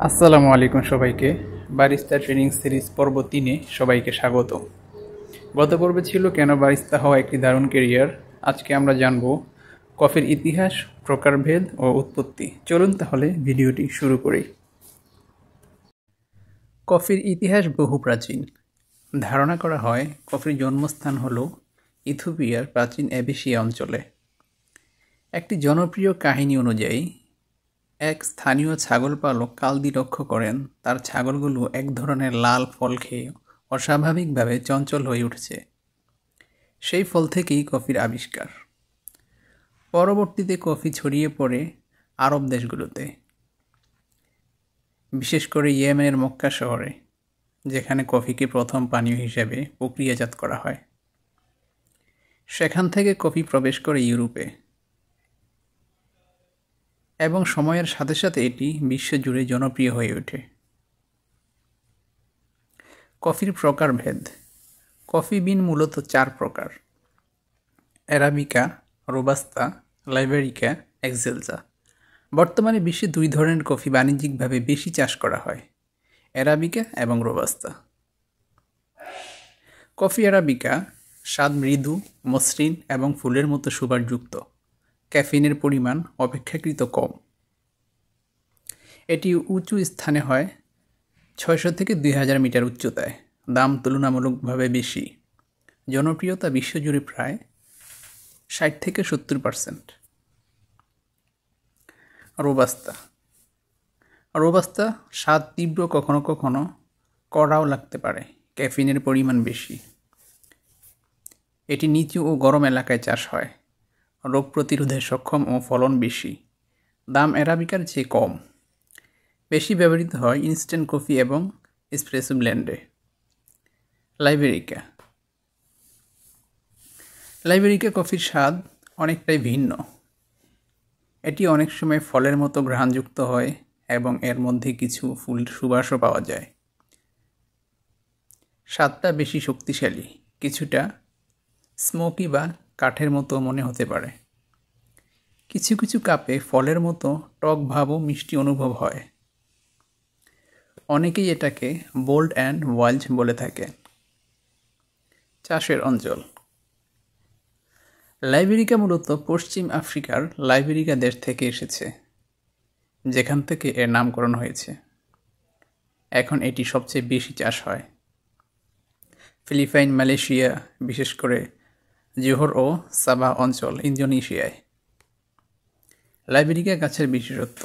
আসসালামু আলাইকুম সবাইকে। বারিস্তা ট্রেনিং সিরিজ পর্ব 3-এ সবাইকে স্বাগত। গত পর্বে ছিল কেন বারিস্তা হওয়া একটি দারুণ কেরিয়ার। আজকে আমরা জানব কফির ইতিহাস, প্রকারভেদ ও উৎপত্তি। চলুন তাহলে ভিডিওটি শুরু করি। কফির ইতিহাস বহু প্রাচীন। ধারণা করা হয় কফির জন্মস্থান হল ইথিওপিয়ার প্রাচীন এবেশিয়া অঞ্চলে। একটি জনপ্রিয় কাহিনী অনুযায়ী এক স্থানীয় ছাগল পালক কালদি লক্ষ্য করেন তার ছাগলগুলো এক ধরনের লাল ফল খেয়ে অস্বাভাবিকভাবে চঞ্চল হয়ে উঠেছে। সেই ফল থেকেই কফির আবিষ্কার। পরবর্তীতে কফি ছড়িয়ে পড়ে আরব দেশগুলোতে, বিশেষ করে ইয়েমেনের মক্কা শহরে, যেখানে কফিকে প্রথম পানীয় হিসেবে প্রক্রিয়াজাত করা হয়। সেখান থেকে কফি প্রবেশ করে ইউরোপে এবং সময়ের সাথে সাথে এটি বিশ্বজুড়ে জনপ্রিয় হয়ে ওঠে। কফির প্রকারভেদ। কফি বিন মূলত 4 প্রকার: অ্যারাবিকা, রোবাস্তা, লাইবেরিকা, এক্সেলসা। বর্তমানে বিশ্বে 2 ধরনের কফি বাণিজ্যিকভাবে বেশি চাষ করা হয়: অ্যারাবিকা এবং রোবাস্তা। কফি অ্যারাবিকা স্বাদ মৃদু, মসৃণ এবং ফুলের মতো সুবাসযুক্ত। ক্যাফিনের পরিমাণ অপেক্ষাকৃত কম। এটি উঁচু স্থানে হয়, 600 থেকে 2000 মিটার উচ্চতায়। দাম তুলনামূলকভাবে বেশি। জনপ্রিয়তা বিশ্বজুড়ে প্রায় 60 থেকে 70%। রোবাস্তা। রোবাস্তা স্বাদ তীব্র, কখনো কখনো কড়াও লাগতে পারে। ক্যাফিনের পরিমাণ বেশি। এটি নিচু ও গরম এলাকায় চাষ হয়। রোগ প্রতিরোধে সক্ষম ও ফলন বেশি। দাম অ্যারাবিকার চেয়ে কম। বেশি ব্যবহৃত হয় ইনস্ট্যান্ট কফি এবং এসপ্রেসো ব্লেন্ডে। লাইবেরিকা। লাইবেরিকা কফির স্বাদ অনেকটাই ভিন্ন। এটি অনেক সময় ফলের মতো ঘ্রাণযুক্ত হয় এবং এর মধ্যে কিছু ফুল সুবাসও পাওয়া যায়। স্বাদটা বেশি শক্তিশালী, কিছুটা স্মোকি বা কাঠের মতো মনে হতে পারে। কিছু কিছু কাপে ফলের মতো টক ভাব ও মিষ্টি অনুভব হয়। অনেকেই এটাকে বোল্ড অ্যান্ড ওয়াইল্ড বলে থাকে। চাষের অঞ্চল। লাইবেরিকা মূলত পশ্চিম আফ্রিকার লাইবেরিকা দেশ থেকে এসেছে, যেখান থেকে এর নামকরণ হয়েছে। এখন এটি সবচেয়ে বেশি চাষ হয় ফিলিপাইন, মালয়েশিয়া, বিশেষ করে জোহর ও সাবাহ অঞ্চল, ইন্দোনেশিয়ায়। লাইবেরিকা গাছের বিশেষত্ব।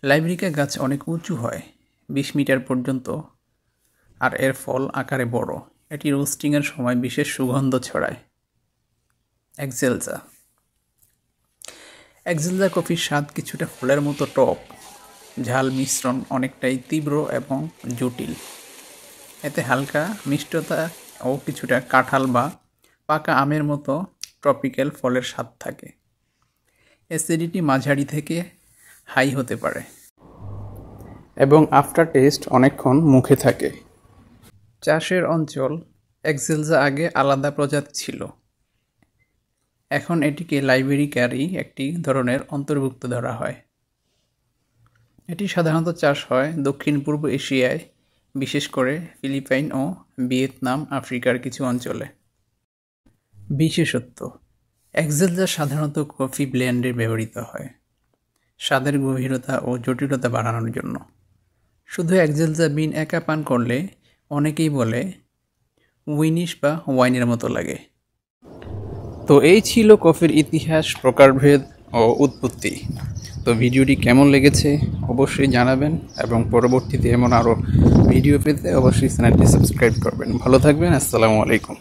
লাইবেরিকা গাছ অনেক উঁচু হয়, 20 মিটার পর্যন্ত, আর এর ফল আকারে বড়। এটি রোস্টিংয়ের সময় বিশেষ সুগন্ধ ছড়ায়। এক্সেলসা। এক্সেলসা কফির স্বাদ কিছুটা ফলের মতো টক, ঝাল মিশ্রণ অনেকটাই তীব্র এবং জটিল। এতে হালকা মিষ্টতা ও কিছুটা কাঁঠাল বা পাকা আমের মতো ট্রপিক্যাল ফলের স্বাদ থাকে। অ্যাসিডিটি মাঝারি থেকে হাই হতে পারে এবং আফটার টেস্ট অনেকক্ষণ মুখে থাকে। চাষের অঞ্চল। এক্সেলসা আগে আলাদা প্রজাতি ছিল। এখন এটিকে লাইবেরিকারই একটি ধরনের অন্তর্ভুক্ত ধরা হয়। এটি সাধারণত চাষ হয় দক্ষিণ পূর্ব এশিয়ায়, বিশেষ করে ফিলিপাইন ও ভিয়েতনাম, আফ্রিকার কিছু অঞ্চলে। বিশেষত্ব। এক্সেলসা সাধারণত কফি ব্লেন্ডে ব্যবহৃত হয় স্বাদের গভীরতা ও জটিলতা বাড়ানোর জন্য। শুধু এক্সেলসা বিন একা পান করলে অনেকেই বলে উইনিশ বা ওয়াইনের মতো লাগে। তো এই ছিল কফির ইতিহাস, প্রকারভেদ ও উৎপত্তি। তো ভিডিওটি কেমন লেগেছে অবশ্যই জানাবেন এবং পরবর্তীতে এমন আরও ভিডিও পেতে অবশ্যই চ্যানেলটি সাবস্ক্রাইব করবেন। ভালো থাকবেন। আসসালামু আলাইকুম।